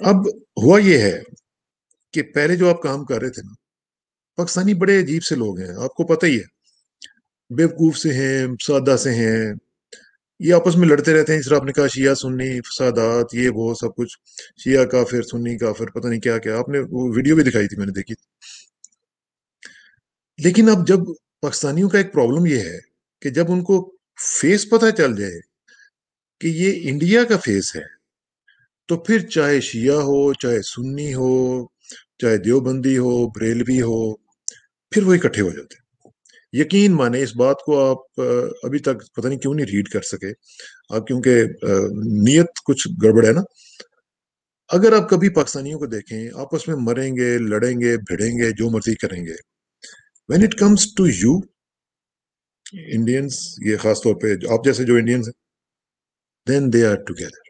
اب ہوا یہ ہے کہ پہلے جو آپ کام کر رہے تھے نا، پاکستانی بڑے عجیب سے لوگ ہیں، آپ کو پتہ ہی ہے، بیوقوف سے ہیں، سادہ سے ہیں، یہ آپس میں لڑتے رہتے ہیں، جس طرح آپ نے کہا شیعہ سنی فسادات، یہ وہ سب کچھ، شیعہ کافر سنی کافر، پتہ نہیں کیا کیا، آپ نے وہ ویڈیو بھی دکھائی تھی، میں نے دیکھی تھی۔ لیکن اب جب پاکستانیوں کا ایک پرابلم یہ ہے کہ جب ان کو فیس پتہ چل جائے کہ یہ انڈیا کا فیس ہے، تو پھر چاہے شیعہ ہو، چاہے سنی ہو، چاہے دیوبندی ہو، بریلوی ہو، پھر وہ اکٹھے ہو جاتے ہیں۔ یقین مانے اس بات کو آپ ابھی تک پتہ نہیں کیوں نہیں ریڈ کر سکے آپ، کیونکہ نیت کچھ گڑبڑ ہے نا۔ اگر آپ کبھی پاکستانیوں کو دیکھیں آپس میں مریں گے، لڑیں گے، بھیڑیں گے، جو مرضی کریں گے، when it comes to you Indians, یہ خاص طور پہ آپ جیسے جو انڈینز ہیں، then they are together،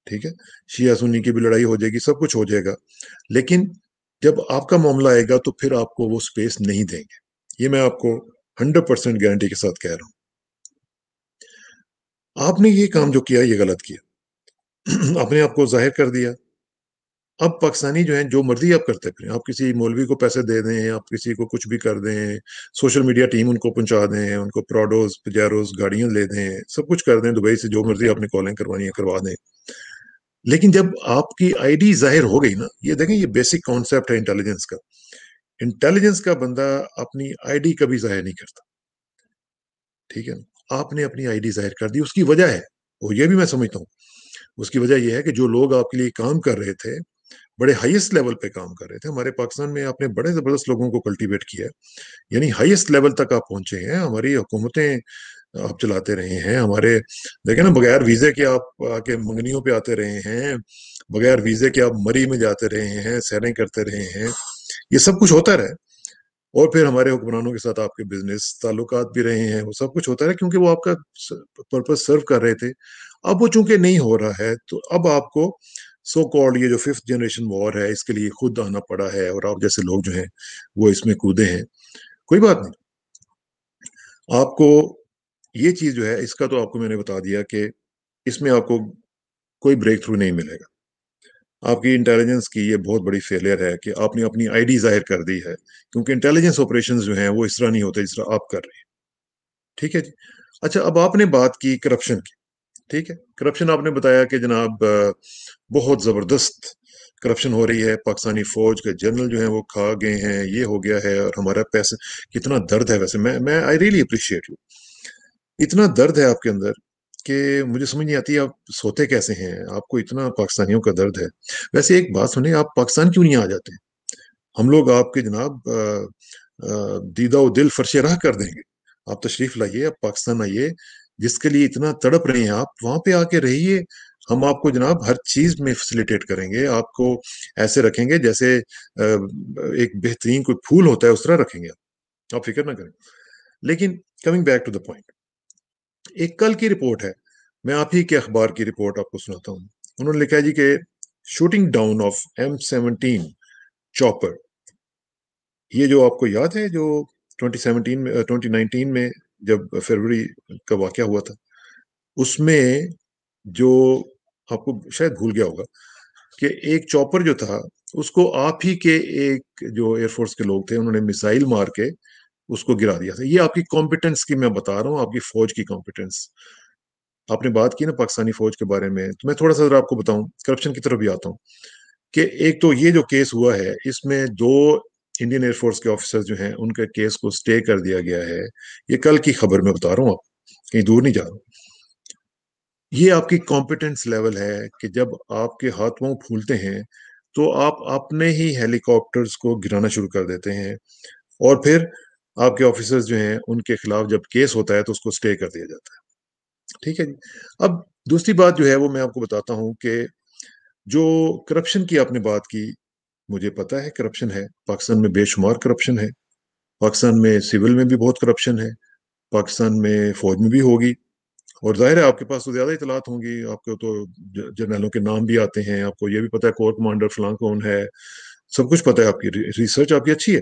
ٹھیک ہے، شیعہ سنی کی بھی لڑائی ہو جائے گی، سب کچھ ہو جائے گا، لیکن جب آپ کا معاملہ آئے گا تو پھر آپ کو وہ سپیس نہیں دیں گے، یہ میں آپ کو 100% گارنٹی کے ساتھ کہہ رہا ہوں۔ آپ نے یہ کام جو کیا یہ غلط کیا، اپنے آپ کو ظاہر کر دیا۔ اب پاکستانی جو ہیں جو مرضی آپ کرتے پھریں، آپ کسی مولوی کو پیسے دے دیں، آپ کسی کو کچھ بھی کر دیں، سوشل میڈیا ٹیم ان کو پہنچا دیں، ان کو پراڈوز پجیروز گاڑیاں لے دیں، سب کچھ کر دیں، دبئی سے جو مرضی آپ نے کالیں کروانی ہے کروا دیں، لیکن جب آپ کی آئی ڈی ظاہر ہو گئی نا، یہ دیکھیں یہ بیسک کانسیپٹ ہے انٹیلیجنس کا، انٹیلیجنس کا بندہ اپنی آئی ڈی کبھی ظاہر نہیں کرتا، ٹھیک ہے نا؟ آپ نے اپنی آئی ڈی ظاہر کر دی، اس کی وجہ ہے، وہ یہ بھی میں سمجھتا ہوں، اس کی وجہ یہ ہے کہ جو لوگ آپ کے لیے کام کر رہے تھے، بڑے ہائیسٹ لیول پہ کام کر رہے تھے، ہمارے پاکستان میں آپ نے بڑے زبردست لوگوں کو کلٹیویٹ کیا ہے، یعنی ہائیسٹ لیول تک آپ پہنچے ہیں، ہماری حکومتیں آپ چلاتے رہے ہیں، ہمارے دیکھیں نا بغیر ویزے کے آپ آ کے منگنیوں پہ آتے رہے ہیں، بغیر ویزے کے آپ مری میں جاتے رہے ہیں، سیریں کرتے رہے ہیں، یہ سب کچھ ہوتا رہا، اور پھر ہمارے حکمرانوں کے ساتھ آپ کے بزنس تعلقات بھی رہے ہیں، وہ سب کچھ ہوتا رہا کیونکہ وہ آپ کا پرپز سرو کر رہے تھے۔ اب وہ چونکہ نہیں ہو رہا ہے تو اب آپ کو سو کالڈ یہ جو 5th جنریشن وار ہے اس کے لیے خود آنا پڑا ہے، اور آپ جیسے لوگ جو ہیں وہ اس میں کودے ہیں، کوئی بات نہیں۔ آپ کو یہ چیز جو ہے اس کا تو آپ کو میں نے بتا دیا کہ اس میں آپ کو کوئی بریک تھرو نہیں ملے گا، آپ کی انٹیلیجنس کی یہ بہت بڑی فیلئر ہے کہ آپ نے اپنی آئی ڈی ظاہر کر دی ہے، کیونکہ انٹیلیجنس آپریشنز جو ہیں وہ اس طرح نہیں ہوتے جس طرح آپ کر رہے ہیں، ٹھیک ہے جی۔ اچھا اب آپ نے بات کی کرپشن کی، ٹھیک ہے، کرپشن آپ نے بتایا کہ جناب بہت زبردست کرپشن ہو رہی ہے، پاکستانی فوج کے جنرل جو ہیں وہ کھا گئے ہیں، یہ ہو گیا ہے، اور ہمارا پیسے کتنا درد ہے، ویسے میں آئی ریئلی اپریشیٹ یو، اتنا درد ہے آپ کے اندر کہ مجھے سمجھ نہیں آتی آپ سوتے کیسے ہیں، آپ کو اتنا پاکستانیوں کا درد ہے۔ ویسے ایک بات سنیں، آپ پاکستان کیوں نہیں آ جاتے؟ ہم لوگ آپ کے جناب دیدہ و دل فرش راہ کر دیں گے، آپ تشریف لائیے، آپ پاکستان آئیے، جس کے لیے اتنا تڑپ رہے ہیں آپ وہاں پہ آ کے رہیے، ہم آپ کو جناب ہر چیز میں فیسیلیٹیٹ کریں گے، آپ کو ایسے رکھیں گے جیسے ایک بہترین کوئی پھول ہوتا ہے اس طرح رکھیں گے، آپ فکر نہ کریں۔ لیکن coming back to the point, ایک کل کی رپورٹ ہے، میں آپ ہی کے اخبار کی رپورٹ آپ کو سناتا ہوں، انہوں نے لکھا ہے جی کہ shooting down of M17 chopper, یہ جو آپ کو یاد ہے جو 2017 میں 2019 میں جب فروری کا واقعہ ہوا تھا، اس میں جو آپ کو شاید بھول گیا ہوگا کہ ایک چاپر جو تھا اس کو آپ ہی کے ایک جو ایئر فورس کے لوگ تھے انہوں نے میزائل مار کے اس کو گرا دیا تھا۔ یہ آپ کی کمپیٹنس کی میں بتا رہا ہوں، آپ کی فوج کی کمپیٹنس۔ آپ نے بات کی نا پاکستانی فوج کے بارے میں، تو میں تھوڑا سا ذرا آپ کو بتاؤں، کرپشن کی طرف بھی آتا ہوں کہ ایک تو یہ جو کیس ہوا ہے اس میں 2 انڈین ایئر فورس کے آفیسر جو ہیں ان کے کیس کو سٹے کر دیا گیا ہے، یہ کل کی خبر میں بتا رہا ہوں، آپ کہیں دور نہیں جا رہا ہوں۔ یہ آپ کی کمپیٹنس لیول ہے کہ جب آپ کے ہاتھ پاؤں پھولتے ہیں تو آپ اپنے ہی ہیلی کاپٹرز کو گرانا شروع کر دیتے ہیں، اور پھر آپ کے آفیسرز جو ہیں ان کے خلاف جب کیس ہوتا ہے تو اس کو سٹے کر دیا جاتا ہے، ٹھیک ہے جی۔ اب دوسری بات جو ہے وہ میں آپ کو بتاتا ہوں کہ جو کرپشن کی آپ نے بات کی، مجھے پتا ہے کرپشن ہے پاکستان میں، بے شمار کرپشن ہے پاکستان میں، سول میں بھی بہت کرپشن ہے پاکستان میں، فوج میں بھی ہوگی، اور ظاہر ہے آپ کے پاس تو زیادہ اطلاعات ہوں گی، آپ کو تو جرنیلوں کے نام بھی آتے ہیں، آپ کو یہ بھی پتا ہے کور کمانڈر فلاں کون ہے، سب کچھ پتا ہے، آپ کی ریسرچ آپ کی اچھی ہے۔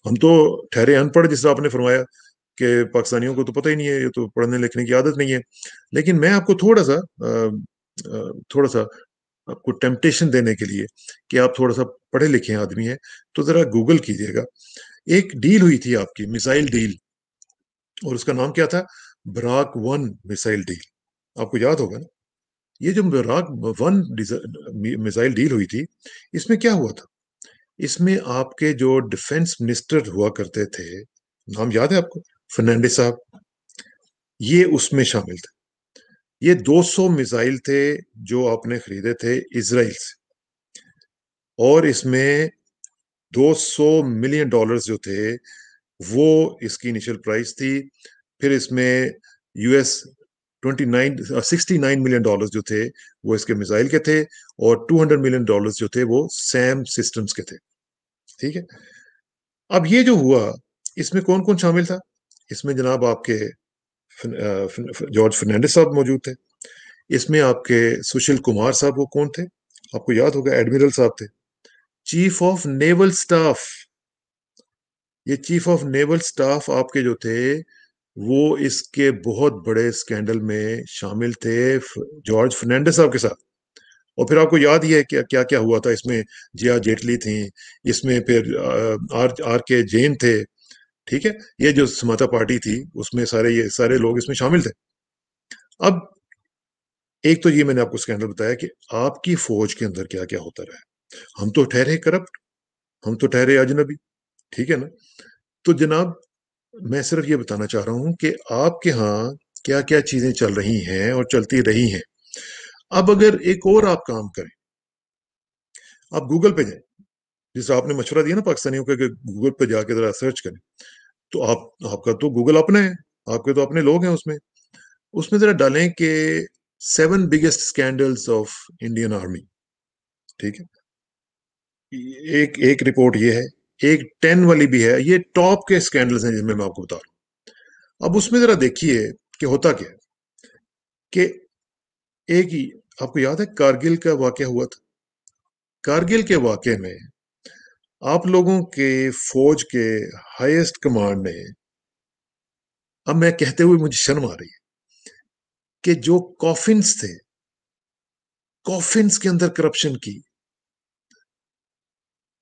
ہم تو ٹھہرے ان پڑھ، جس طرح آپ نے فرمایا کہ پاکستانیوں کو تو پتہ ہی نہیں ہے، یہ تو پڑھنے لکھنے کی عادت نہیں ہے، لیکن میں آپ کو تھوڑا سا آپ کو ٹیمپٹیشن دینے کے لیے کہ آپ تھوڑا سا پڑھے لکھے آدمی ہیں تو ذرا گوگل کیجیے گا. ایک ڈیل ہوئی تھی آپ کی میزائل ڈیل, اور اس کا نام کیا تھا؟ Barak 1 missile deal. آپ کو یاد ہوگا نا, یہ جو براک 1 میزائل ڈیل ہوئی تھی, اس میں کیا ہوا تھا؟ اس میں آپ کے جو ڈیفنس منسٹر ہوا کرتے تھے, نام یاد ہے آپ کو؟ فرنانڈس صاحب, یہ اس میں شامل تھے. یہ 200 میزائل تھے جو آپ نے خریدے تھے اسرائیل سے, اور اس میں $200 ملین جو تھے وہ اس کی انیشل پرائز تھی. پھر اس میں US 69 ملین ڈالر جو تھے وہ اس کے میزائل کے تھے, اور $200 ملین جو تھے وہ سیم سسٹمز کے تھے. ٹھیک ہے, اب یہ جو ہوا اس میں کون کون شامل تھا؟ اس میں جناب آپ کے جارج فرنانڈس صاحب موجود تھے. اس میں آپ کے سشیل کمار صاحب وہ کون تھے؟ آپ کو یاد ہوگا, ایڈمرل صاحب تھے, چیف آف نیول سٹاف. یہ چیف آف نیول سٹاف آپ کے جو تھے وہ اس کے بہت بڑے سکینڈل میں شامل تھے جارج فرنانڈس صاحب کے ساتھ. اور پھر آپ کو یاد ہی ہے کہ کیا کیا ہوا تھا. اس میں جیا جیٹلی تھیں, اس میں پھر آر کے جین تھے. ٹھیک ہے, یہ جو سماتا پارٹی تھی اس میں یہ سارے لوگ اس میں شامل تھے. اب ایک تو یہ میں نے آپ کو سکینڈل بتایا کہ آپ کی فوج کے اندر کیا کیا ہوتا رہا. ہم تو ٹھہرے کرپٹ, ہم تو ٹھہرے اجنبی. ٹھیک ہے نا, تو جناب میں صرف یہ بتانا چاہ رہا ہوں کہ آپ کے ہاں کیا کیا چیزیں چل رہی ہیں اور چلتی رہی ہیں. اب اگر ایک اور آپ کام کریں, آپ گوگل پہ جائیں, جس آپ نے مشورہ دیا نا پاکستانیوں کو کہ گوگل پہ جا کے ذرا سرچ کریں, تو آپ کا تو گوگل اپنا ہے, آپ کے تو اپنے لوگ ہیں. اس میں ذرا ڈالیں کہ 7 biggest scandals of Indian army. ٹھیک ہے, ایک رپورٹ یہ ہے, ایک 10 والی بھی ہے. یہ ٹاپ کے اسکینڈلز ہیں جن میں آپ کو بتا رہا ہوں. اب اس میں ذرا دیکھیے کہ ہوتا کیا ہے. کہ ایک ہی آپ کو یاد ہے کارگل کا واقعہ ہوا تھا. کارگل کے واقعے میں آپ لوگوں کے فوج کے ہائیسٹ کمانڈ نے, اب میں کہتے ہوئے مجھے شرم آ رہی ہے, کہ جو کافنز تھے, کافنز کے اندر کرپشن کی.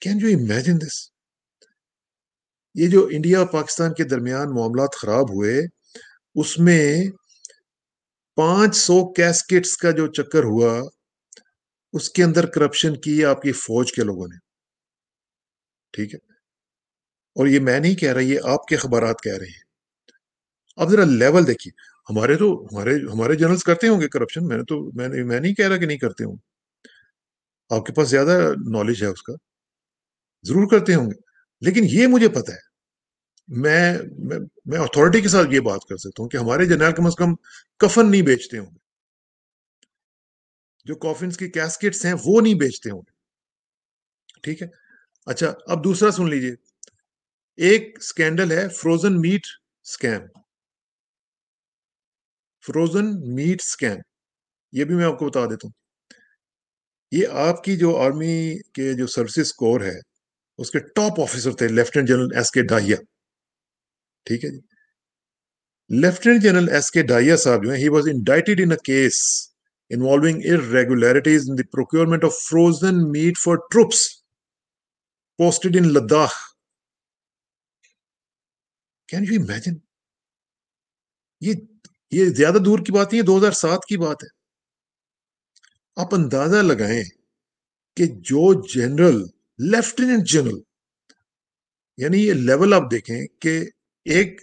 Can you imagine this? یہ جو انڈیا پاکستان کے درمیان معاملات خراب ہوئے, اس میں 500 کیسکٹس کا جو چکر ہوا, اس کے اندر کرپشن کی آپ کی فوج کے لوگوں نے. ٹھیک ہے, اور یہ میں نہیں کہہ رہا, یہ آپ کے خبرات کہہ رہے ہیں. اب ذرا لیول دیکھیے. ہمارے جنرلز کرتے ہوں گے کرپشن, میں نہیں کہہ رہا کہ نہیں کرتے ہوں. آپ کے پاس زیادہ نالج ہے اس کا, ضرور کرتے ہوں گے. لیکن یہ مجھے پتا ہے, میں اتھارٹی کے ساتھ یہ بات کر سکتا ہوں کہ ہمارے جنرل کم از کم کفن نہیں بیچتے ہوں گے, جو کافنز کی کیسکٹس ہیں وہ نہیں بیچتے ہوں گے. ٹھیک ہے, اچھا اب دوسرا سن لیجئے. ایک سکینڈل ہے frozen meat scam. Frozen meat scam, یہ بھی میں آپ کو بتا دیتا ہوں. یہ آپ کی جو آرمی کے جو سروسز کور ہے, اس کے ٹاپ آفیسر تھے لیفٹیننٹ جنرل ایس کے ڈاہیا. ٹھیک ہے جی, لیفٹیننٹ جنرل ایس کے ڈاہیا صاحب جو ہیں, he was indicted in a case involving irregularities in the procurement of frozen meat for troops posted in Ladakh. Can you imagine? یہ زیادہ دور کی بات نہیں ہے, 2007 کی بات ہے. آپ اندازہ لگائیں کہ جو جنرل, لیفٹیننٹ جنرل, یعنی یہ لیول آپ دیکھیں کہ ایک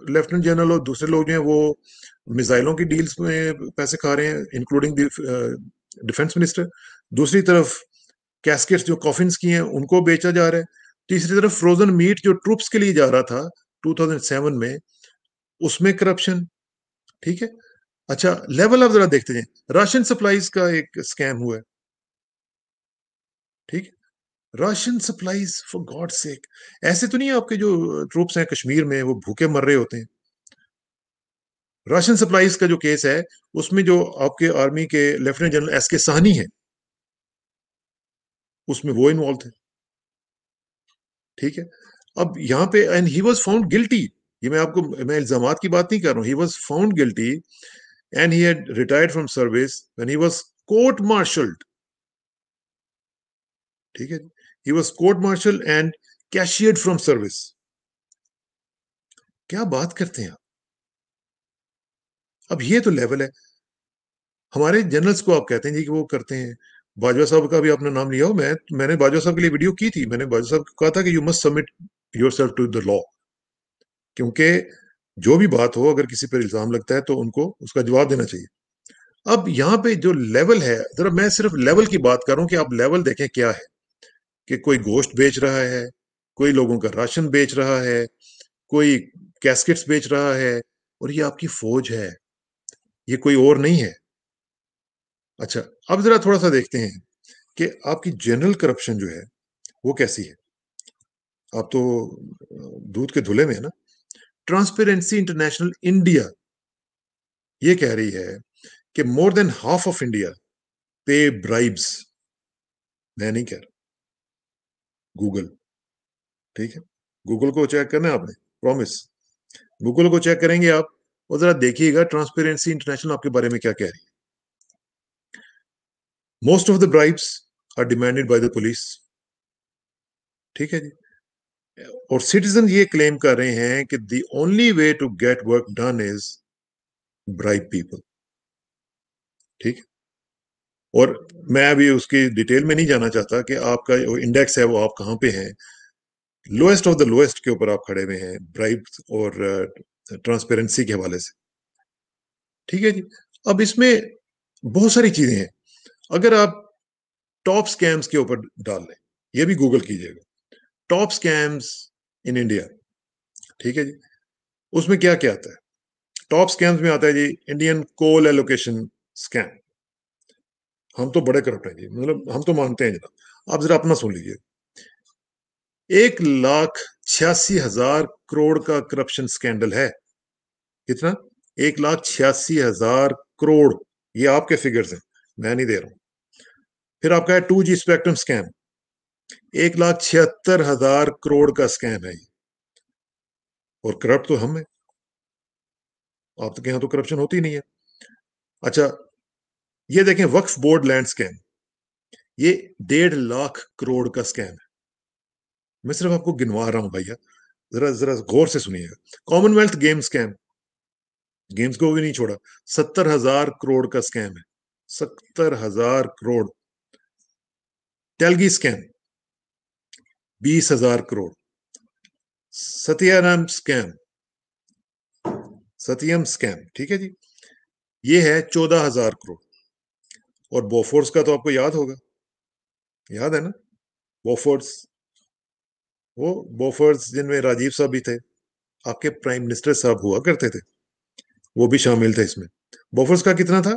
لیفٹیننٹ جنرل اور دوسرے لوگ جو ہیں وہ میزائلوں کی ڈیلز میں پیسے کھا رہے ہیں, انکلوڈنگ ڈیفنس منسٹر. دوسری طرف کیسکٹس جو کافنز کی ہیں ان کو بیچا جا رہا ہے. تیسری طرف فروزن میٹ جو ٹروپس کے لیے جا رہا تھا 2007 میں, اس میں کرپشن. ٹھیک ہے, اچھا لیول آپ ذرا دیکھتے ہیں. راشن سپلائیز کا ایک سکیم ہوا ہے. ٹھیک ہے, راشن سپلائیز فار گاڈ سیک. ایسے تو نہیں آپ کے جو ٹروپس ہیں کشمیر میں وہ بھوکے مر رہے ہوتے ہیں. راشن سپلائیز کا جو کیس ہے, اس میں جو آپ کے آرمی کے لیفٹیننٹ جنرل ایس کے سہنی ہیں, اس میں وہ انوالو تھے. ٹھیک ہے, اب یہاں پہ اینڈ ہی واز فاؤنڈ گلٹی. یہ میں آپ کو, میں الزامات کی بات نہیں کر رہا ہوں. He was found guilty and he had retired from service when he was court martialed. ٹھیک ہے, he was court martialed and cashiered from service. کیا بات کرتے ہیں آپ. اب یہ تو لیول ہے. ہمارے جنرلز کو آپ کہتے ہیں جی کہ وہ کرتے ہیں. باجوہ صاحب کا بھی آپ نے نام لیا ہو. میں نے باجوہ صاحب کے لیے ویڈیو کی تھی. میں نے باجوہ صاحب کو کہا تھا کہ you must submit yourself to the law, کیونکہ جو بھی بات ہو اگر کسی پر الزام لگتا ہے تو ان کو اس کا جواب دینا چاہیے. اب یہاں پہ جو لیول ہے, ذرا میں صرف لیول کی بات کروں کہ آپ لیول دیکھیں کیا ہے. کہ کوئی گوشت بیچ رہا ہے, کوئی لوگوں کا راشن بیچ رہا ہے, کوئی کیسکٹس بیچ رہا ہے, اور یہ آپ کی فوج ہے, یہ کوئی اور نہیں ہے. اچھا, اب ذرا تھوڑا سا دیکھتے ہیں کہ آپ کی جنرل کرپشن جو ہے وہ کیسی ہے. آپ تو دودھ کے دھلے میں ہے نا. ٹرانسپیرنسی انٹرنیشنل انڈیا یہ کہہ رہی ہے کہ مور دین ہاف آف انڈیا پے برائبس. میں نہیں کہہ رہا, گوگل. ٹھیک ہے, گوگل کو چیک کرنا ہے آپ نے, پرومس. گوگل کو چیک کریں گے آپ, اور ذرا دیکھیے گا ٹرانسپیرنسی انٹرنیشنل آپ کے بارے میں کیا کہہ رہی ہے. Most of the bribes are demanded by the police. ٹھیک ہے جی. اور سٹیزن یہ کلیم کر رہے ہیں کہ the only way to get work done is bribe people. ٹھیک ہے, اور میں ابھی اس کی ڈیٹیل میں نہیں جانا چاہتا کہ آپ کا جو انڈیکس ہے وہ آپ کہاں پہ ہیں. لوئسٹ آف دا لوئسٹ کے اوپر آپ کھڑے ہوئے ہیں برائب اور ٹرانسپیرنسی کے حوالے سے. ٹھیک ہے جی. اب اس میں بہت ساری چیزیں ہیں. اگر آپ ٹاپ سکیمز کے اوپر ڈال لیں, یہ بھی گوگل کیجئے گا, ٹاپ سکیمز ان انڈیا. ٹھیک ہے جی. اس میں کیا کیا آتا ہے. ٹاپ سکیمز میں آتا ہے جی انڈین کول ایلوکیشن سکیم. ہم تو بڑے کرپٹ ہیں جی, مطلب ہم تو مانتے ہیں جناب. آپ ذرا اپنا سن لیجئے. 1,86,000 کروڑ کا کرپشن سکینڈل ہے. کتنا؟ 1,86,000 کروڑ. یہ آپ کے فگرز ہیں, میں نہیں دے رہا ہوں. پھر آپ کا ہے 2G اسپیکٹرم سکیم, 1,76,000 کروڑ کا سکیم ہے یہ. اور کرپٹ تو ہم ہیں. آپ کے یہاں تو کرپشن ہوتی نہیں ہے. اچھا, یہ دیکھیں وقف بورڈ لینڈ سکیم, یہ 1.5 کروڑ کا سکیم ہے. میں صرف آپ کو گنوا رہا ہوں بھائیا, ذرا غور سے سنیے گا. Commonwealth game scam, games کو بھی نہیں چھوڑا, 70,000 کروڑ کا سکیم ہے. 70,000 کروڑ. ٹیلگی سکیم 20,000 کروڑ. ستیارام سکیم, ستیم سکیم, ٹھیک ہے جی, یہ ہے 14,000 کروڑ. اور بوفورس کا تو آپ کو یاد ہوگا, یاد ہے نا, بوفورس. وہ بوفورس جن میں راجیو صاحب بھی تھے, آپ کے پرائم منسٹر صاحب ہوا کرتے تھے, وہ بھی شامل تھے اس میں. بوفورس کا کتنا تھا؟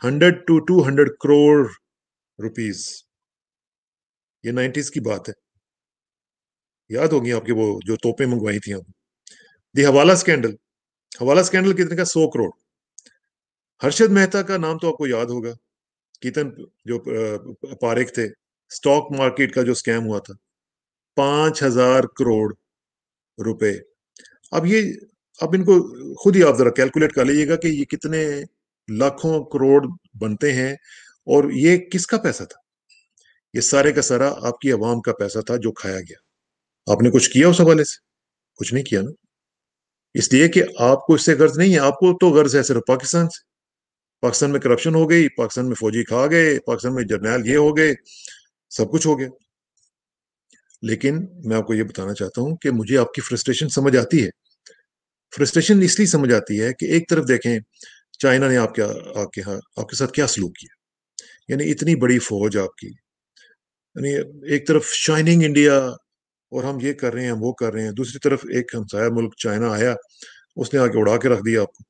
100 to 200 کروڑ روپیز. یہ 90s کی بات ہے, یاد ہوگی آپ کے وہ جو توپیں منگوائی تھیں آپ. دی حوالہ سکینڈل, حوالہ سکینڈل کتنے کا؟ 100 کروڑ. ہرشد مہتا کا نام تو آپ کو یاد ہوگا, کیتن جو پارک تھے, سٹاک مارکیٹ کا جو سکیم ہوا تھا, 5,000 کروڑ روپے. اب ان کو خود ہی آپ ذرا کیلکولیٹ کر لیجیے گا کہ یہ کتنے لاکھوں کروڑ بنتے ہیں. اور یہ کس کا پیسہ تھا؟ یہ سارے کا سارا آپ کی عوام کا پیسہ تھا جو کھایا گیا. آپ نے کچھ کیا اس حوالے سے؟ کچھ نہیں کیا نا. اس لیے کہ آپ کو اس سے غرض نہیں ہے. آپ کو تو غرض ہے صرف پاکستان سے. پاکستان میں کرپشن ہو گئی, پاکستان میں فوجی کھا گئے, پاکستان میں جرنیل یہ ہو گئے, سب کچھ ہو گیا. لیکن میں آپ کو یہ بتانا چاہتا ہوں کہ مجھے آپ کی فرسٹریشن سمجھ آتی ہے. فرسٹریشن اس لیے سمجھ آتی ہے کہ ایک طرف دیکھیں چائنا نے آپ کے ساتھ کیا سلوک کیا. یعنی اتنی بڑی فوج آپ کی, یعنی ایک طرف شائننگ انڈیا, اور ہم یہ کر رہے ہیں, ہم وہ کر رہے ہیں. دوسری طرف ایک ہمسایہ ملک چائنا آیا, اس نے آ کے اڑا کے رکھ دیا آپ کو.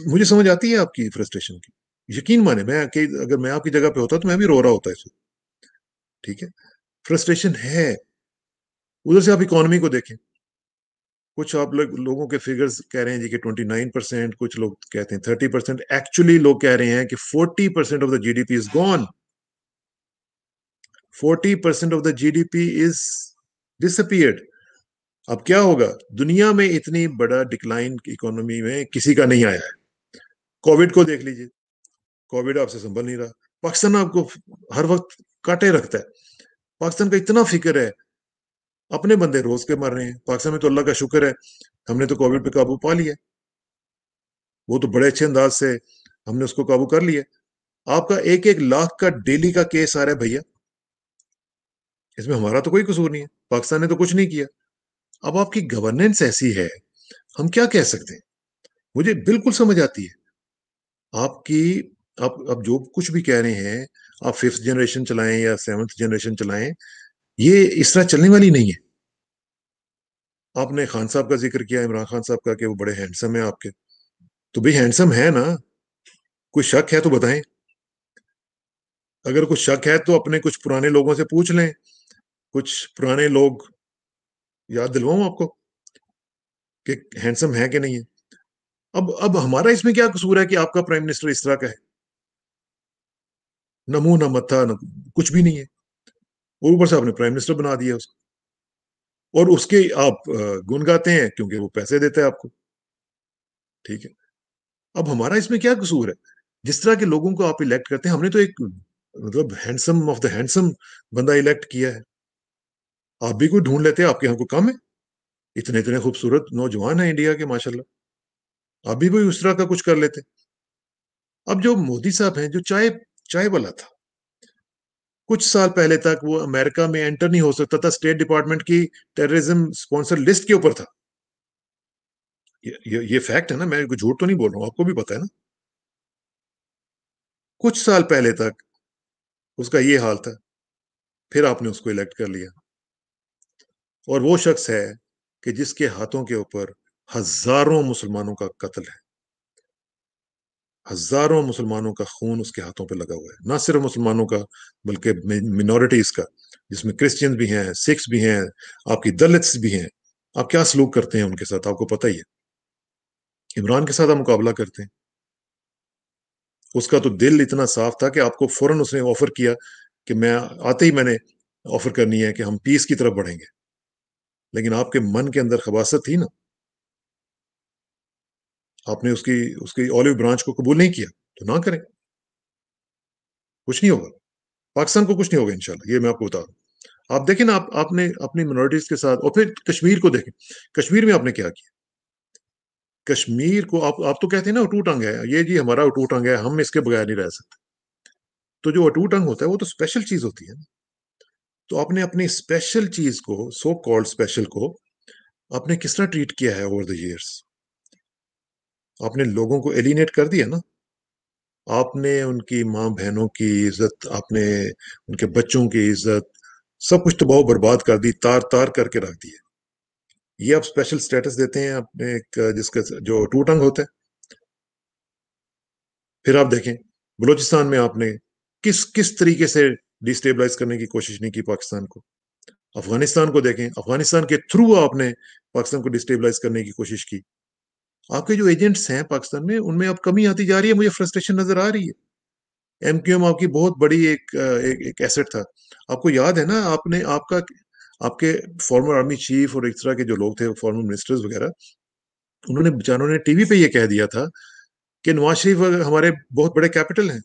مجھے سمجھ آتی ہے آپ کی فرسٹریشن کی. یقین مانے, اگر میں آپ کی جگہ پہ ہوتا تو میں بھی رو رہا ہوتا اس وقت. ٹھیک ہے, فرسٹریشن ہے. ادھر سے آپ اکانومی کو دیکھیں. کچھ آپ لوگوں کے فگرز کہہ رہے ہیں جی کہ 29%, کچھ لوگ کہتے ہیں 30%. ایکچولی لوگ کہہ رہے ہیں کہ 40% of the G D P is gone. 40% of the G D P is disappeared. اب کیا ہوگا؟ دنیا میں اتنی بڑا ڈکلائن اکانومی میں کسی کا نہیں آیا ہے. کووڈ کو دیکھ لیجیے، کووڈ آپ سے سنبھل نہیں رہا، پاکستان آپ کو ہر وقت کاٹے رکھتا ہے، پاکستان کا اتنا فکر ہے، اپنے بندے روز کے مر رہے ہیں پاکستان میں، تو اللہ کا شکر ہے ہم نے تو کووڈ پہ قابو پا لیا، وہ تو بڑے اچھے انداز سے ہم نے اس کو قابو کر لیا۔ آپ کا 1 لاکھ کا ڈیلی کا کیس آ رہا ہے بھیا، اس میں ہمارا تو کوئی قصور نہیں ہے، پاکستان نے تو کچھ نہیں کیا۔ اب آپ کی گورننس ایسی ہے، ہم کیا کہہ سکتے ہیں؟ مجھے بالکل سمجھ آتی ہے آپ کی، آپ جو کچھ بھی کہہ رہے ہیں، آپ 5th جنریشن چلائیں یا 7th جنریشن چلائیں، یہ اس طرح چلنے والی نہیں ہے۔ آپ نے خان صاحب کا ذکر کیا، عمران خان صاحب کا، کہ وہ بڑے ہینڈسم ہیں آپ کے، تو بھی ہینڈسم ہے نا، کوئی شک ہے تو بتائیں، اگر کچھ شک ہے تو اپنے کچھ پرانے لوگوں سے پوچھ لیں، کچھ پرانے لوگ یاد دلواؤں آپ کو کہ ہینڈسم ہے کہ نہیں ہے۔ اب ہمارا اس میں کیا قصور ہے کہ آپ کا پرائم منسٹر اس طرح کا ہے، نہ منہ نہ متھا نہ کچھ بھی نہیں ہے، اور اوپر سے آپ نے پرائم منسٹر بنا دیا اس کو، اور اس کے آپ گن گاتے ہیں کیونکہ وہ پیسے دیتا ہے آپ کو، ٹھیک ہے۔ اب ہمارا اس میں کیا قصور ہے؟ جس طرح کے لوگوں کو آپ الیکٹ کرتے ہیں، ہم نے تو ایک مطلب ہینڈسم آف دا ہینڈسم بندہ الیکٹ کیا ہے، آپ بھی کوئی ڈھونڈ لیتے ہیں، آپ کے یہاں کو کم ہے؟ اتنے اتنے خوبصورت نوجوان ہیں انڈیا کے ماشاءاللہ، آپ بھی کوئی اس طرح کا کچھ کر لیتے۔ اب جو مودی صاحب ہیں، جو چائے چائے والا تھا، کچھ سال پہلے تک وہ امریکہ میں انٹر نہیں ہو سکتا تھا، اسٹیٹ ڈپارٹمنٹ کی ٹیررزم سپانسر لسٹ کے اوپر تھا، یہ فیکٹ ہے نا، میں جھوٹ تو نہیں بول رہا ہوں، آپ کو بھی پتا ہے نا، کچھ سال پہلے تک اس کا یہ حال تھا، پھر آپ نے اس کو الیکٹ کر لیا، اور وہ شخص ہے کہ جس کے ہاتھوں کے اوپر ہزاروں مسلمانوں کا قتل ہے، ہزاروں مسلمانوں کا خون اس کے ہاتھوں پہ لگا ہوا ہے، نہ صرف مسلمانوں کا بلکہ منورٹیز کا، جس میں کرسچنز بھی ہیں، سکھس بھی ہیں، آپ کی دلتس بھی ہیں۔ آپ کیا سلوک کرتے ہیں ان کے ساتھ، آپ کو پتہ ہی ہے، عمران کے ساتھ آپ مقابلہ کرتے ہیں، اس کا تو دل اتنا صاف تھا کہ آپ کو فوراً اس نے آفر کیا کہ میں آتے ہی میں نے آفر کرنی ہے کہ ہم پیس کی طرف بڑھیں گے، لیکن آپ کے من کے اندر خباثت تھی نا، آپ نے اس کی اولیو برانچ کو قبول نہیں کیا، تو نہ کریں، کچھ نہیں ہوگا، پاکستان کو کچھ نہیں ہوگا انشاءاللہ، یہ میں آپ کو بتا رہا ہوں۔ آپ دیکھیں نا، آپ نے اپنی منورٹیز کے ساتھ، اور پھر کشمیر کو دیکھیں، کشمیر میں آپ نے کیا کیا؟ کشمیر کو آپ تو کہتے ہیں نا اٹوٹ انگ ہے، یہ جی ہمارا اٹوٹ انگ ہے، ہم اس کے بغیر نہیں رہ سکتے، تو جو اٹوٹ انگ ہوتا ہے وہ تو اسپیشل چیز ہوتی ہے نا، تو آپ نے اپنی اسپیشل چیز کو، سو کالڈ اسپیشل کو، آپ نے کس طرح ٹریٹ کیا ہے اوور دا ایئرس؟ آپ نے لوگوں کو ایلینیٹ کر دیا نا، آپ نے ان کی ماں بہنوں کی عزت، آپ نے ان کے بچوں کی عزت، سب کچھ تباہ و برباد کر دی، تار تار کر کے رکھ دی ہے۔ یہ آپ اسپیشل سٹیٹس دیتے ہیں اپنے ایک جس کا جو ٹوٹنگ ہوتا ہے۔ پھر آپ دیکھیں بلوچستان میں آپ نے کس طریقے سے ڈیسٹیبلائز کرنے کی کوشش نہیں کی پاکستان کو۔ افغانستان کو دیکھیں، افغانستان کے تھرو آپ نے پاکستان کو ڈیسٹیبلائز کرنے کی کوشش کی۔ آپ کے جو ایجنٹس ہیں پاکستان میں، ان میں اب کمی آتی جا رہی ہے، مجھے فرسٹریشن نظر آ رہی ہے۔ ایم کیو ایم آپ کی بہت بڑی ایک ایسٹ تھا، آپ کو یاد ہے نا، آپ کے فارمر آرمی چیف اور اس طرح کے جو لوگ تھے، فارمر منسٹرز وغیرہ، انہوں نے بیچاروں نے ٹی وی پہ یہ کہہ دیا تھا کہ نواز شریف ہمارے بہت بڑے کیپٹل ہیں،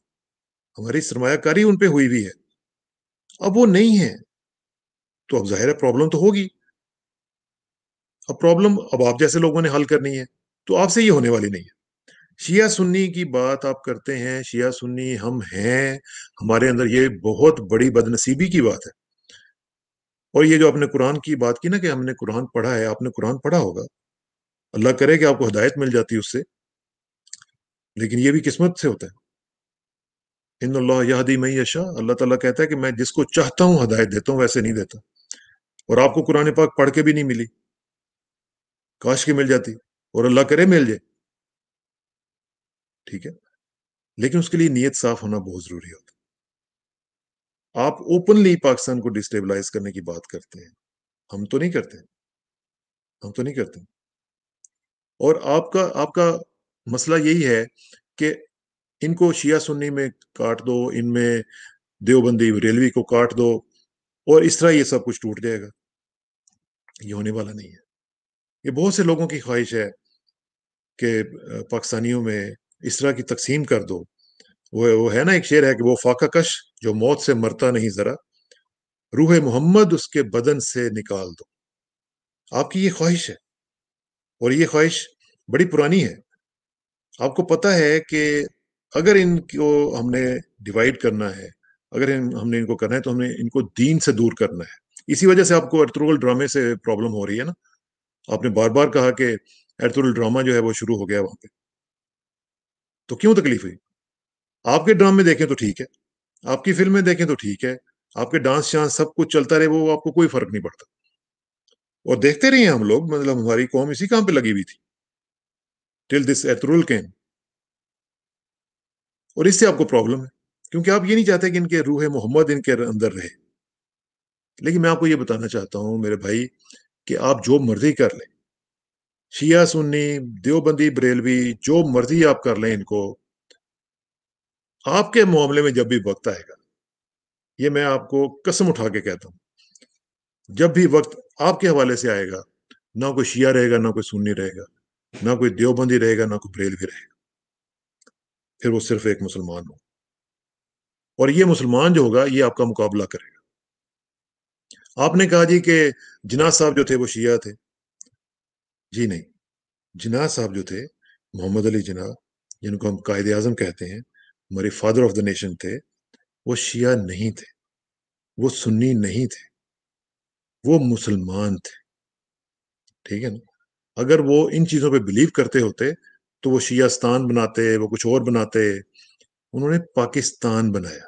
ہماری سرمایہ کاری ان پہ ہوئی ہوئی ہے، اب وہ نہیں ہے، تو اب ظاہر ہے پرابلم تو ہوگی، اب پرابلم اب آپ جیسے لوگوں نے حل کرنی ہے، تو آپ سے یہ ہونے والی نہیں ہے۔ شیعہ سنی کی بات آپ کرتے ہیں، شیعہ سنی ہم ہیں، ہمارے اندر یہ بہت بڑی بدنصیبی کی بات ہے۔ اور یہ جو آپ نے قرآن کی بات کی نا کہ ہم نے قرآن پڑھا ہے، آپ نے قرآن پڑھا ہوگا، اللہ کرے کہ آپ کو ہدایت مل جاتی اس سے، لیکن یہ بھی قسمت سے ہوتا ہے، ان اللہ یہدی من یشاء، اللہ تعالیٰ کہتا ہے کہ میں جس کو چاہتا ہوں ہدایت دیتا ہوں، ویسے نہیں دیتا۔ اور آپ کو قرآن پاک پڑھ کے بھی نہیں ملی، کاش کی مل جاتی، اور اللہ کرے مل جائے، ٹھیک ہے، لیکن اس کے لیے نیت صاف ہونا بہت ضروری ہوتا ہے۔ آپ اوپنلی پاکستان کو ڈسٹیبلائز کرنے کی بات کرتے ہیں، ہم تو نہیں کرتے، ہم تو نہیں کرتے۔ اور آپ کا مسئلہ یہی ہے کہ ان کو شیعہ سنی میں کاٹ دو، ان میں دیوبندی ریلوی کو کاٹ دو، اور اس طرح یہ سب کچھ ٹوٹ جائے گا، یہ ہونے والا نہیں ہے۔ یہ بہت سے لوگوں کی خواہش ہے کہ پاکستانیوں میں اس طرح کی تقسیم کر دو. وہ ہے نا ایک شعر ہے کہ وہ فاقہ کش جو موت سے مرتا نہیں ذرا، روح محمد اس کے بدن سے نکال دو. آپ کی یہ خواہش ہے، اور یہ خواہش بڑی پرانی ہے. آپ کو پتا ہے کہ اگر ان کو ہم نے ڈیوائڈ کرنا ہے، اگر ہم نے ان کو کرنا ہے تو ہم نے ان کو دین سے دور کرنا ہے. اسی وجہ سے آپ کو ارطغرل ڈرامے سے پرابلم ہو رہی ہے نا. آپ نے بار بار کہا کہ ارطغرل ڈرامہ جو ہے وہ شروع ہو گیا وہاں پہ. تو کیوں تکلیف ہوئی؟ آپ کے ڈرامے دیکھیں تو ٹھیک ہے، آپ کی فلمیں دیکھیں تو ٹھیک ہے، آپ کے ڈانس شانس سب کچھ چلتا رہے، وہ آپ کو کوئی فرق نہیں پڑتا. اور دیکھتے رہے ہیں ہم لوگ، مطلب ہماری قوم اسی کام پہ لگی ہوئی تھی ٹل دس ارطغرل کیم. اور اس سے آپ کو پرابلم ہے، کیونکہ آپ یہ نہیں چاہتے کہ ان کے روح محمد ان کے اندر رہے. لیکن میں آپ کو یہ بتانا چاہتا ہوں میرے بھائی کہ آپ جو مرضی کر لیں، شیعہ سنی دیوبندی بریلوی جو مرضی آپ کر لیں ان کو، آپ کے معاملے میں جب بھی وقت آئے گا، یہ میں آپ کو قسم اٹھا کے کہتا ہوں، جب بھی وقت آپ کے حوالے سے آئے گا، نہ کوئی شیعہ رہے گا، نہ کوئی سنی رہے گا، نہ کوئی دیوبندی رہے گا، نہ کوئی بریلوی رہے گا. پھر وہ صرف ایک مسلمان ہو، اور یہ مسلمان جو ہوگا یہ آپ کا مقابلہ کرے گا. آپ نے کہا جی کہ جناح صاحب جو تھے وہ شیعہ تھے. جی نہیں، جناح صاحب جو تھے، محمد علی جناح، جن کو ہم قائد اعظم کہتے ہیں، ہمارے فادر آف دا نیشن تھے، وہ شیعہ نہیں تھے، وہ سنی نہیں تھے، وہ مسلمان تھے. ٹھیک ہے نا؟ اگر وہ ان چیزوں پہ بلیو کرتے ہوتے تو وہ شیعہستان بناتے، وہ کچھ اور بناتے. انہوں نے پاکستان بنایا.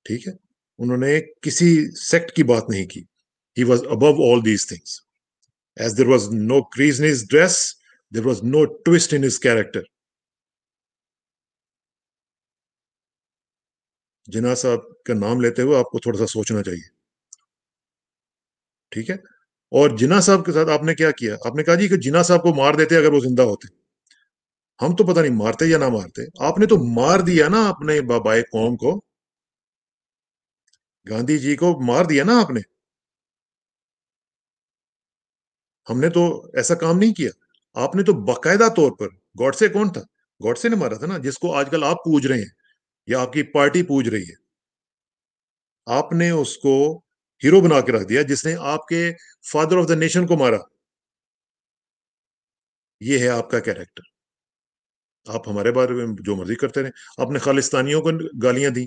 ٹھیک ہے، انہوں نے کسی سیکٹ کی بات نہیں کی. He was above all these things. As there was no crease in his dress, there was no twist in his character. جناح صاحب کا نام لیتے ہوئے آپ کو تھوڑا سا سوچنا چاہیے. ٹھیک ہے. اور جناح صاحب کے ساتھ آپ نے کیا کیا؟ آپ نے کہا جی کہ جناح صاحب کو مار دیتے اگر وہ زندہ ہوتے. ہم تو پتہ نہیں مارتے یا نہ مارتے، آپ نے تو مار دیا نا اپنے بابائے قوم کو. گاندھی جی کو مار دیا نا آپ نے. ہم نے تو ایسا کام نہیں کیا. آپ نے تو باقاعدہ طور پر، گوڈسے کون تھا؟ گوڈسے نے مارا تھا نا، جس کو آج کل آپ پوج رہے ہیں یا آپ کی پارٹی پوج رہی ہے. آپ نے اس کو ہیرو بنا کے رکھ دیا جس نے آپ کے فادر آف دا نیشن کو مارا. یہ ہے آپ کا کیریکٹر. آپ ہمارے بارے میں جو مرضی کرتے رہے. آپ نے خالستانیوں کو گالیاں دی،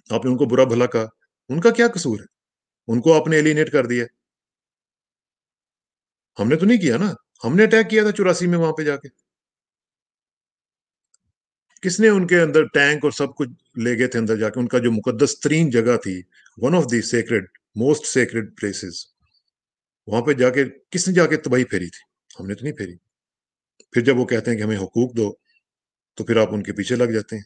آپ نے ان کو برا بھلا کہا. ان کا کیا قصور ہے؟ ان کو آپ نے ایلینیٹ کر دیا. ہم نے تو نہیں کیا نا. ہم نے اٹیک کیا تھا 84 میں وہاں پہ جا کے. کس نے ان کے اندر ٹینک اور سب کچھ لے گئے تھے اندر جا کے؟ ان کا جو مقدس ترین جگہ تھی، one of the sacred most sacred places, وہاں پہ جا کے کس نے جا کے تباہی پھیری تھی؟ ہم نے تو نہیں پھیری. پھر جب وہ کہتے ہیں کہ ہمیں حقوق دو تو پھر آپ ان کے پیچھے لگ جاتے ہیں.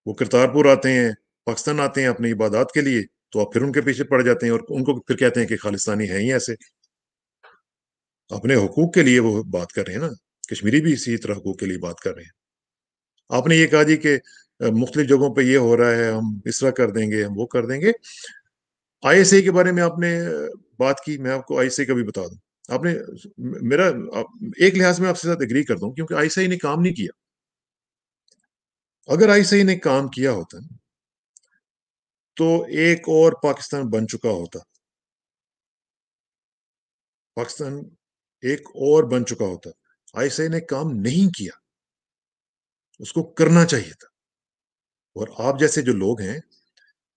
وہ کرتارپور آتے ہیں، پاکستان آتے ہیں اپنی عبادات کے لیے، تو آپ پھر ان کے پیچھے پڑ جاتے ہیں اور ان کو پھر کہتے ہیں کہ خالستانی ہیں ہی ایسے. اپنے حقوق کے لیے وہ بات کر رہے ہیں نا. کشمیری بھی اسی طرح حقوق کے لیے بات کر رہے ہیں. آپ نے یہ کہا جی کہ مختلف جگہوں پہ یہ ہو رہا ہے، ہم اس طرح کر دیں گے، ہم وہ کر دیں گے. آئی ایس اے کے بارے میں آپ نے بات کی. میں آپ کو آئی ایس اے کا بھی بتا دوں. آپ نے میرا ایک لحاظ میں آپ سے ساتھ اگری کر دوں، کیونکہ آئی ایس اے نے کام نہیں کیا. اگر آئی ایس اے نے کام کیا ہوتا تو ایک اور پاکستان بن چکا ہوتا. پاکستان ایک اور بن چکا ہوتا. آئی ایس اے نے کام نہیں کیا. اس کو کرنا چاہیے تھا. اور آپ جیسے جو لوگ ہیں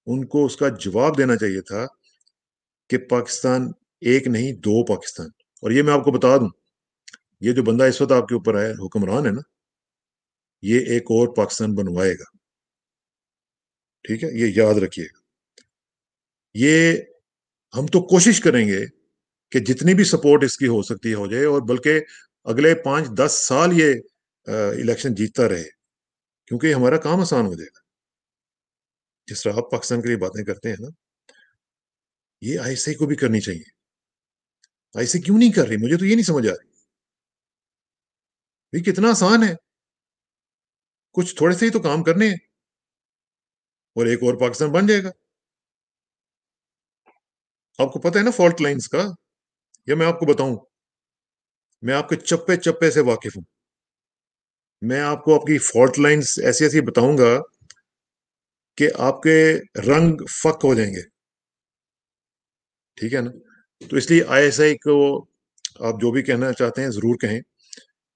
ان کو اس کا جواب دینا چاہیے تھا کہ پاکستان ایک نہیں، دو پاکستان. اور یہ میں آپ کو بتا دوں، یہ جو بندہ اس وقت آپ کے اوپر ہے، حکمران ہے نا، یہ ایک اور پاکستان بنوائے گا. ٹھیک ہے، یہ یاد رکھیے گا. یہ ہم تو کوشش کریں گے کہ جتنی بھی سپورٹ اس کی ہو سکتی ہو جائے، اور بلکہ اگلے 5-10 سال یہ الیکشن جیتتا رہے، کیونکہ یہ ہمارا کام آسان ہو جائے گا. جس طرح آپ پاکستان کے لیے باتیں کرتے ہیں نا، یہ آئی ایس آئی کو بھی کرنی چاہیے. آئی ایس آئی کیوں نہیں کر رہی؟ مجھے تو یہ نہیں سمجھ آ رہی. یہ کتنا آسان ہے، کچھ تھوڑے سے ہی تو کام کرنے ہیں اور ایک اور پاکستان بن جائے گا. آپ کو پتہ ہے نا فالٹ لائنز کا؟ یا میں آپ کو بتاؤں؟ میں آپ کے چپے چپے سے واقف ہوں. میں آپ کو آپ کی فالٹ لائنز ایسی ایسی بتاؤں گا کہ آپ کے رنگ فک ہو جائیں گے. ٹھیک ہے نا؟ تو اس لیے آئی ایس آئی کو آپ جو بھی کہنا چاہتے ہیں ضرور کہیں،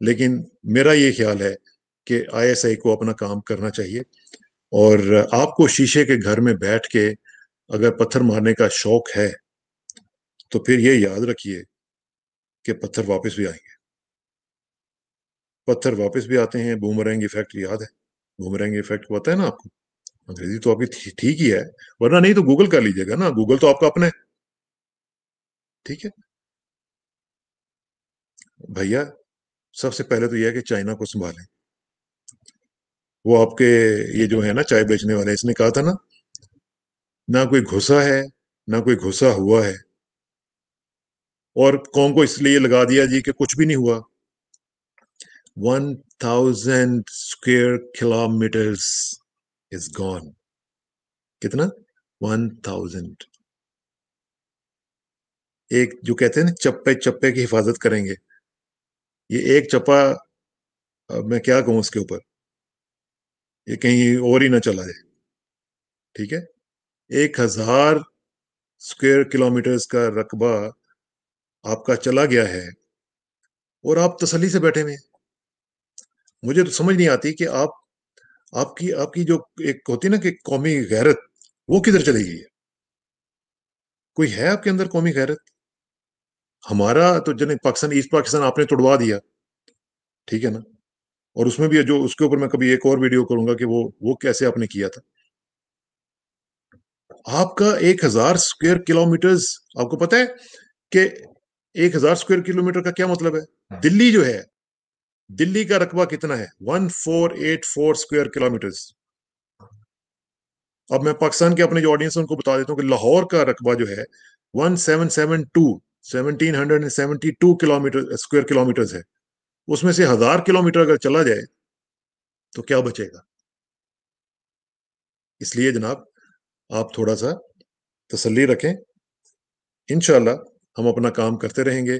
لیکن میرا یہ خیال ہے کہ آئی ایس آئی کو اپنا کام کرنا چاہیے. اور آپ کو شیشے کے گھر میں بیٹھ کے اگر پتھر مارنے کا شوق ہے تو پھر یہ یاد رکھیے کہ پتھر واپس بھی آئیں گے. پتھر واپس بھی آتے ہیں. بومرینگ ایفیکٹ یاد ہے؟ بومرینگ ایفیکٹ پتا ہے نا آپ کو؟ انگریزی تو آپ کی ٹھیک ہی ہے، ورنہ نہیں تو گوگل کر لیجیے گا نا، گوگل تو آپ کا اپنا ہے. ٹھیک ہے بھیا، سب سے پہلے تو یہ ہے کہ چائنا کو سنبھالیں. وہ آپ کے یہ جو ہے نا چائے بیچنے والے، اس نے کہا تھا نا، نہ کوئی گھسا ہے نہ کوئی گھسا ہوا ہے، اور قوم کو اس لیے لگا دیا جی کہ کچھ بھی نہیں ہوا. 1000 اسکوائر کلومیٹرز از گون. کتنا؟ 1000. ایک جو کہتے ہیں نا چپے چپے کی حفاظت کریں گے، یہ ایک چپا، میں کیا کہوں اس کے اوپر، یہ کہیں اور ہی نہ چلا جائے. ٹھیک ہے؟ 1000 اسکوائر کلومیٹرز کا رقبہ آپ کا چلا گیا ہے اور آپ تسلی سے بیٹھے ہوئے ہیں. مجھے تو سمجھ نہیں آتی کہ آپ کی جو ایک ہوتی نا کہ قومی غیرت، وہ کدھر چلی گئی ہے؟ کوئی ہے آپ کے اندر قومی غیرت؟ ہمارا تو جن پاکستان، ایسٹ پاکستان آپ نے توڑوا دیا. ٹھیک ہے نا؟ اور اس میں بھی جو اس کے اوپر میں کبھی ایک اور ویڈیو کروں گا کہ وہ کیسے آپ نے کیا تھا. آپ کا 1000 اسکوائر کلومیٹرز، آپ کو پتا ہے کہ 1000 اسکوائر کلومیٹر کا کیا مطلب ہے؟ دلی جو ہے، دلی کا رقبہ کتنا ہے؟ 1484 اسکوائر کلومیٹرز. اب میں پاکستان کے اپنے جو آڈینس ان کو بتا دیتا ہوں کہ لاہور کا رقبہ جو ہے 1772 ہے. اس میں سے 1000 کلومیٹر اگر چلا جائے تو کیا بچے گا؟ اس لیے جناب آپ تھوڑا سا تسلی رکھیں. انشاءاللہ ہم اپنا کام کرتے رہیں گے.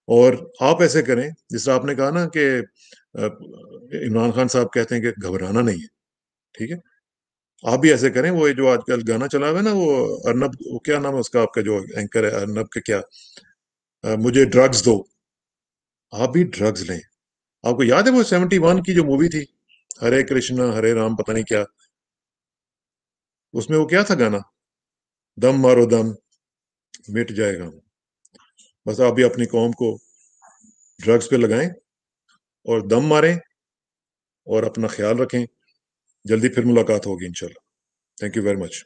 اور آپ ایسے کریں جس طرح آپ نے کہا نا کہ عمران خان صاحب کہتے ہیں کہ گھبرانا نہیں ہے. ٹھیک ہے؟ آپ بھی ایسے کریں. وہ جو آج کل گانا چلا ہوا ہے نا، وہ ارنب، وہ کیا نام ہے اس کا، آپ کا جو اینکر ہے ارنب کے، کیا مجھے ڈرگز دو. آپ بھی ڈرگز لیں. آپ کو یاد ہے وہ 71 کی جو مووی تھی، ہرے کرشنا ہرے رام پتہ نہیں کیا، اس میں وہ کیا تھا گانا، دم مارو دم مٹ جائے گا. بس آپ بھی اپنی قوم کو ڈرگز پہ لگائیں اور دم ماریں اور اپنا خیال رکھیں. جلدی پھر ملاقات ہوگی انشاءاللہ. Thank you very much.